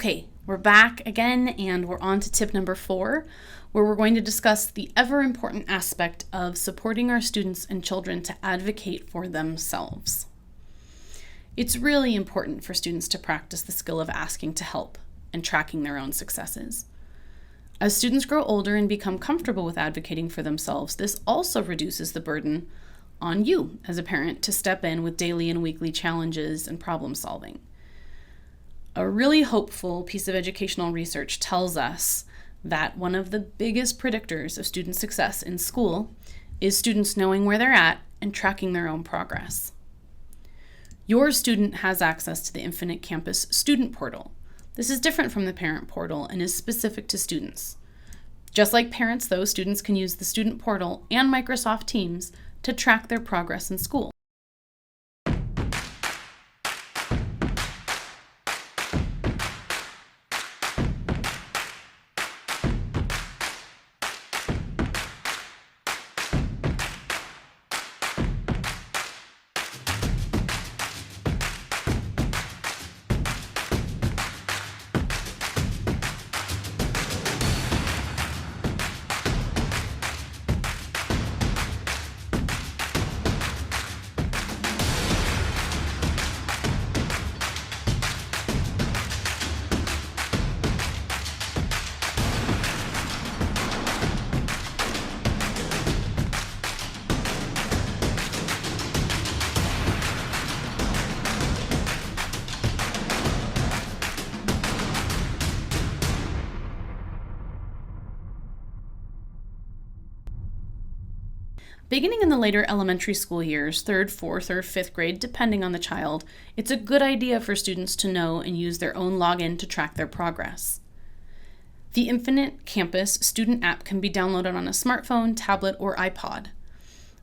Okay, we're back again and we're on to tip number 4, where we're going to discuss the ever important aspect of supporting our students and children to advocate for themselves. It's really important for students to practice the skill of asking to help and tracking their own successes. As students grow older and become comfortable with advocating for themselves, this also reduces the burden on you as a parent to step in with daily and weekly challenges and problem solving. A really hopeful piece of educational research tells us that one of the biggest predictors of student success in school is students knowing where they're at and tracking their own progress. Your student has access to the Infinite Campus Student Portal. This is different from the Parent Portal and is specific to students. Just like parents, though, students can use the Student Portal and Microsoft Teams to track their progress in school. Beginning in the later elementary school years, 3rd, 4th, or 5th grade, depending on the child, it's a good idea for students to know and use their own login to track their progress. The Infinite Campus student app can be downloaded on a smartphone, tablet, or iPod.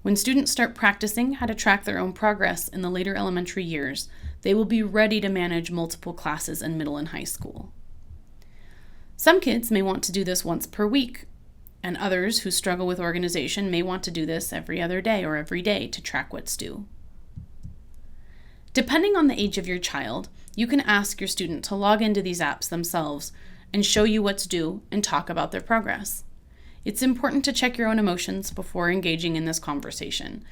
When students start practicing how to track their own progress in the later elementary years, they will be ready to manage multiple classes in middle and high school. Some kids may want to do this once per week, and others who struggle with organization may want to do this every other day or every day to track what's due. Depending on the age of your child, you can ask your student to log into these apps themselves and show you what's due and talk about their progress. It's important to check your own emotions before engaging in this conversation.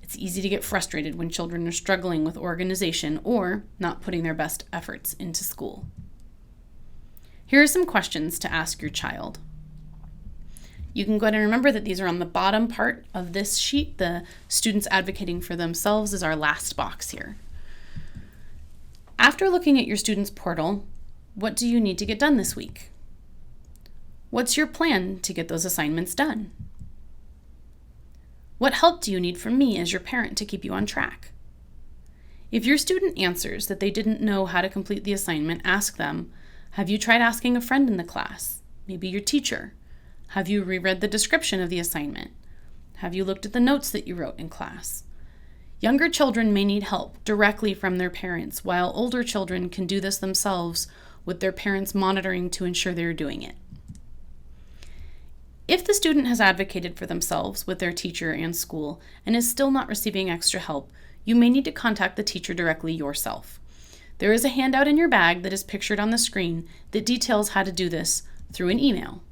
It's easy to get frustrated when children are struggling with organization or not putting their best efforts into school. Here are some questions to ask your child. You can go ahead and remember that these are on the bottom part of this sheet. The students advocating for themselves is our last box here. After looking at your student's portal, what do you need to get done this week? What's your plan to get those assignments done? What help do you need from me as your parent to keep you on track? If your student answers that they didn't know how to complete the assignment, ask them, have you tried asking a friend in the class? Maybe your teacher. Have you reread the description of the assignment? Have you looked at the notes that you wrote in class? Younger children may need help directly from their parents, while older children can do this themselves with their parents monitoring to ensure they're doing it. If the student has advocated for themselves with their teacher and school and is still not receiving extra help, you may need to contact the teacher directly yourself. There is a handout in your bag that is pictured on the screen that details how to do this through an email.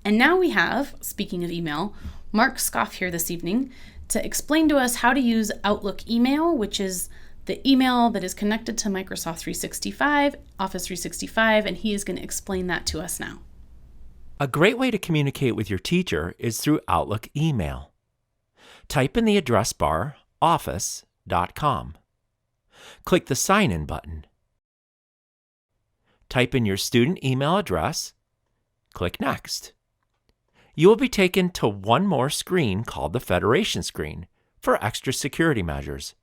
And now we have, speaking of email, Mark Scoff here this evening to explain to us how to use Outlook email, which is the email that is connected to Microsoft 365, Office 365, and he is going to explain that to us now. A great way to communicate with your teacher is through Outlook email. Type in the address bar office.com. Click the Sign In button. Type in your student email address. Click Next. You will be taken to one more screen called the Federation screen for extra security measures.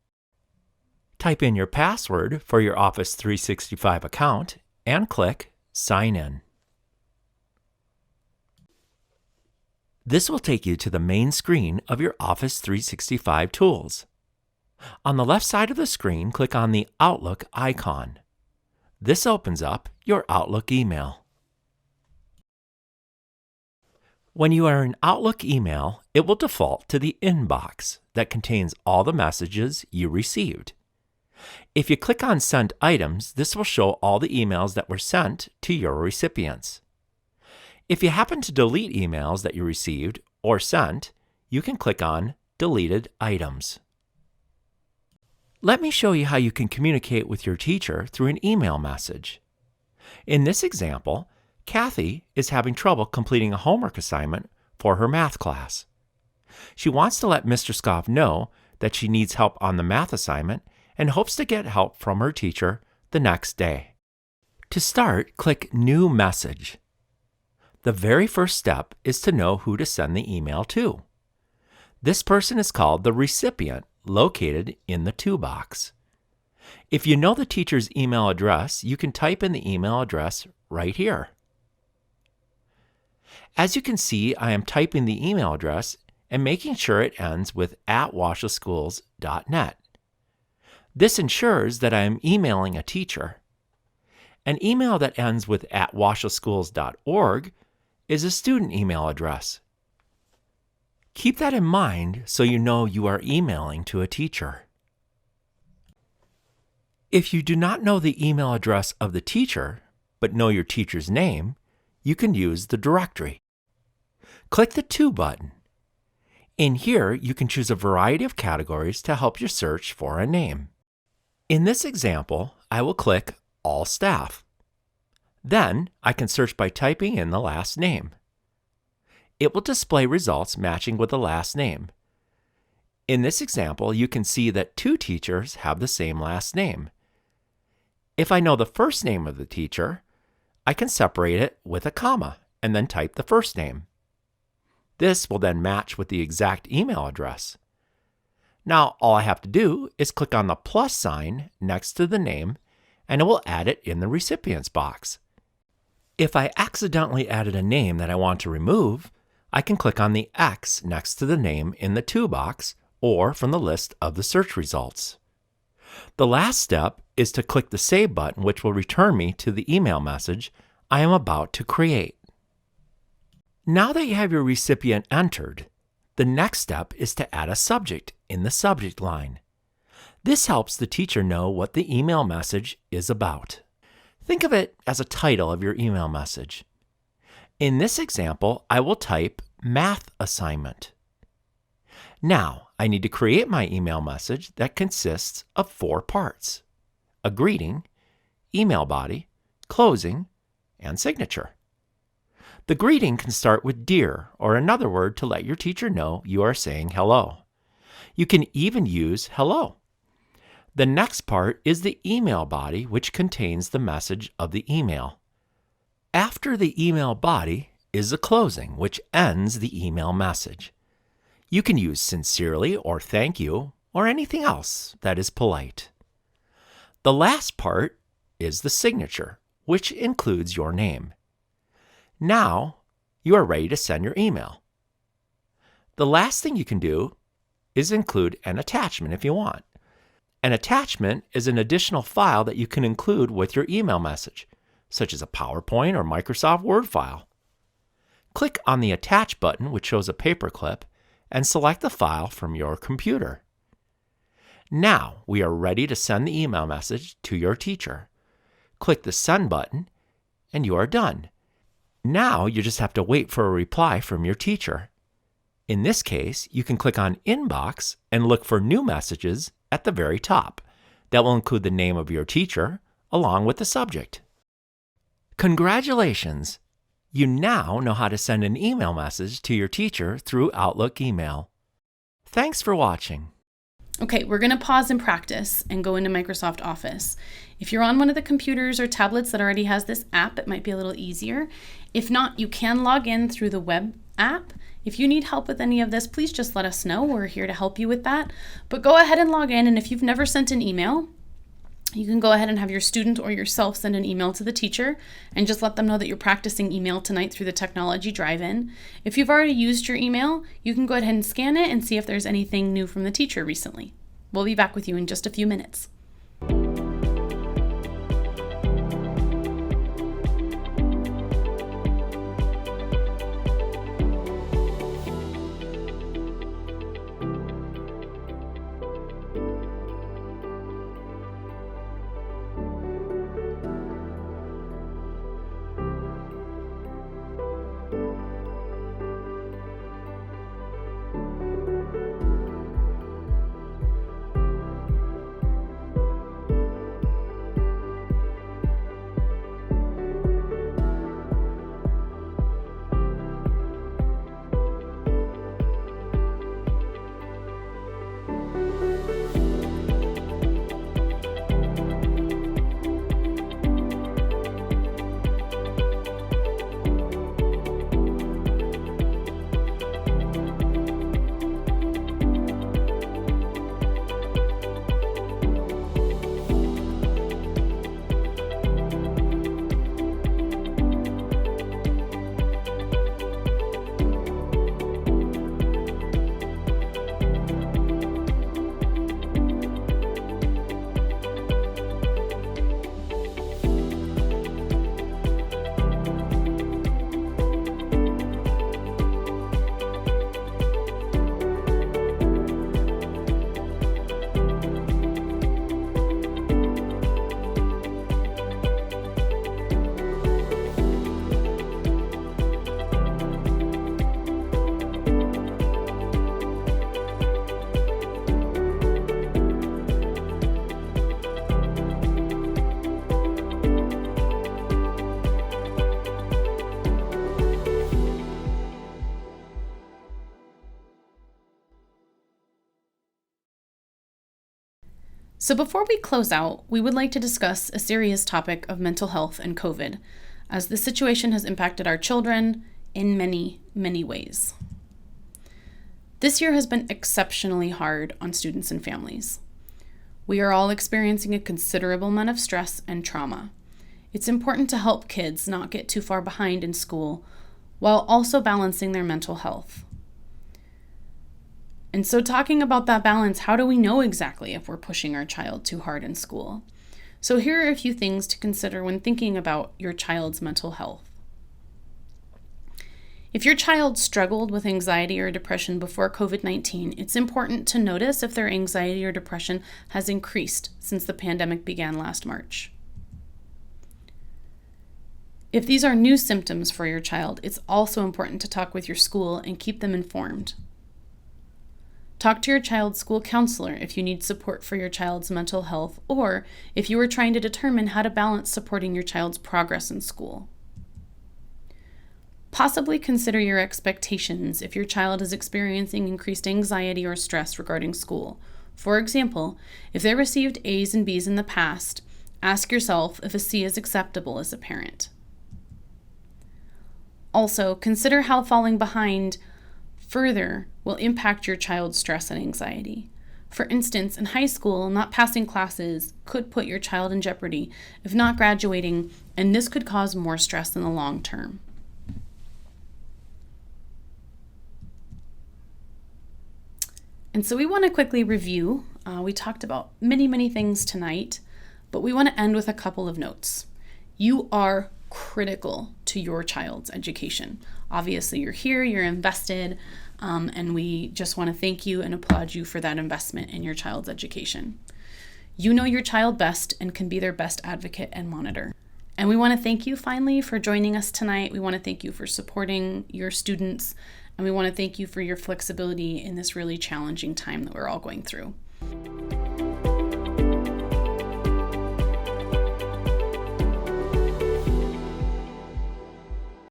Type in your password for your Office 365 account and click Sign In. This will take you to the main screen of your Office 365 tools. On the left side of the screen, click on the Outlook icon. This opens up your Outlook email. When you are in Outlook email, it will default to the inbox that contains all the messages you received. If you click on Send Items, this will show all the emails that were sent to your recipients. If you happen to delete emails that you received or sent, you can click on Deleted Items. Let me show you how you can communicate with your teacher through an email message. In this example, Kathy is having trouble completing a homework assignment for her math class. She wants to let Mr. Scoff know that she needs help on the math assignment and hopes to get help from her teacher the next day. To start, click New Message. The very first step is to know who to send the email to. This person is called the recipient, located in the To box. If you know the teacher's email address, you can type in the email address right here. As you can see, I am typing the email address and making sure it ends with @washaschools.net. This ensures that I am emailing a teacher. An email that ends with @washaschools.org is a student email address. Keep that in mind so you know you are emailing to a teacher. If you do not know the email address of the teacher, but know your teacher's name, you can use the directory. Click the To button. In here, you can choose a variety of categories to help you search for a name. In this example, I will click All Staff. Then, I can search by typing in the last name. It will display results matching with the last name. In this example, you can see that 2 teachers have the same last name. If I know the first name of the teacher, I can separate it with a comma and then type the first name. This will then match with the exact email address. Now, all I have to do is click on the plus sign next to the name, and it will add it in the recipients box. If I accidentally added a name that I want to remove, I can click on the X next to the name in the To box or from the list of the search results. The last step is to click the Save button, which will return me to the email message I am about to create. Now that you have your recipient entered, the next step is to add a subject in the subject line. This helps the teacher know what the email message is about. Think of it as a title of your email message. In this example, I will type Math Assignment. Now, I need to create my email message that consists of 4 parts: a greeting, email body, closing, and signature. The greeting can start with Dear or another word to let your teacher know you are saying hello. You can even use hello. The next part is the email body, which contains the message of the email. After the email body is the closing, which ends the email message. You can use sincerely or thank you or anything else that is polite. The last part is the signature, which includes your name. Now, you are ready to send your email. The last thing you can do is include an attachment if you want. An attachment is an additional file that you can include with your email message, such as a PowerPoint or Microsoft Word file. Click on the Attach button, which shows a paperclip, and select the file from your computer. Now we are ready to send the email message to your teacher. Click the Send button, and you are done. Now you just have to wait for a reply from your teacher. In this case, you can click on Inbox and look for New Messages at the very top. That will include the name of your teacher along with the subject. Congratulations! You now know how to send an email message to your teacher through Outlook email. Thanks for watching. Okay, we're going to pause and practice and go into Microsoft Office. If you're on one of the computers or tablets that already has this app, it might be a little easier. If not, you can log in through the web app. If you need help with any of this, please just let us know. We're here to help you with that. But go ahead and log in, and if you've never sent an email, you can go ahead and have your student or yourself send an email to the teacher and just let them know that you're practicing email tonight through the technology drive-in. If you've already used your email, you can go ahead and scan it and see if there's anything new from the teacher recently. We'll be back with you in just a few minutes. So before we close out, we would like to discuss a serious topic of mental health and COVID, as the situation has impacted our children in many, many ways. This year has been exceptionally hard on students and families. We are all experiencing a considerable amount of stress and trauma. It's important to help kids not get too far behind in school while also balancing their mental health. And so talking about that balance, how do we know exactly if we're pushing our child too hard in school? So here are a few things to consider when thinking about your child's mental health. If your child struggled with anxiety or depression before COVID-19, it's important to notice if their anxiety or depression has increased since the pandemic began last March. If these are new symptoms for your child, it's also important to talk with your school and keep them informed. Talk to your child's school counselor if you need support for your child's mental health or if you are trying to determine how to balance supporting your child's progress in school. Possibly consider your expectations if your child is experiencing increased anxiety or stress regarding school. For example, if they received A's and B's in the past, ask yourself if a C is acceptable as a parent. Also, consider how falling behind further will impact your child's stress and anxiety. For instance, in high school, not passing classes could put your child in jeopardy if not graduating, and this could cause more stress in the long term. And so we want to quickly review. We talked about many things tonight, but we want to end with a couple of notes. You are critical to your child's education. Obviously, you're here, you're invested, and we just want to thank you and applaud you for that investment in your child's education. You know your child best and can be their best advocate and monitor. And we want to thank you finally for joining us tonight. We want to thank you for supporting your students, and we want to thank you for your flexibility in this really challenging time that we're all going through.